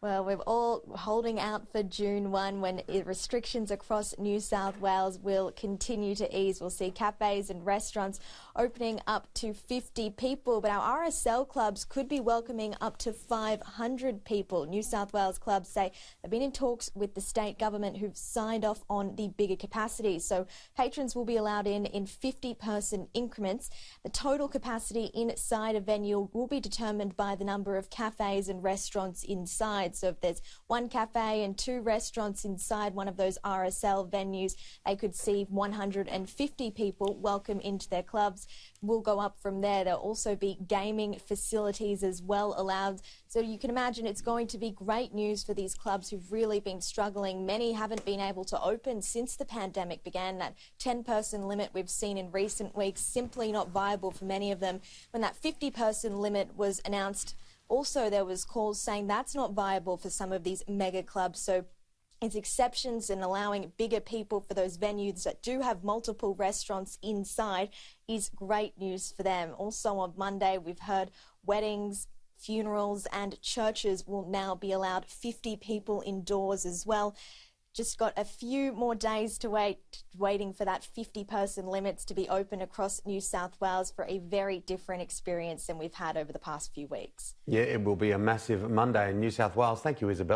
Well, we're all holding out for June 1 when restrictions across New South Wales will continue to ease. We'll see cafes and restaurants opening up to 50 people, but our RSL clubs could be welcoming up to 500 people. New South Wales clubs say they've been in talks with the state government who've signed off on the bigger capacity. So patrons will be allowed in 50-person increments. The total capacity inside a venue will be determined by the number of cafes and restaurants inside. So if there's one cafe and two restaurants inside one of those RSL venues, they could see 150 people welcome into their clubs. We'll go up from there. There'll also be gaming facilities as well allowed. So you can imagine it's going to be great news for these clubs who've really been struggling. Many haven't been able to open since the pandemic began. That 10-person limit we've seen in recent weeks, simply not viable for many of them. When that 50-person limit was announced, also, there was calls saying that's not viable for some of these mega clubs. So it's exceptions and allowing bigger people for those venues that do have multiple restaurants inside is great news for them. Also on Monday, we've heard weddings, funerals and churches will now be allowed 50 people indoors as well. Just got a few more days to waiting for that 50-person limits to be open across New South Wales for a very different experience than we've had over the past few weeks. Yeah, it will be a massive Monday in New South Wales. Thank you, Isabella.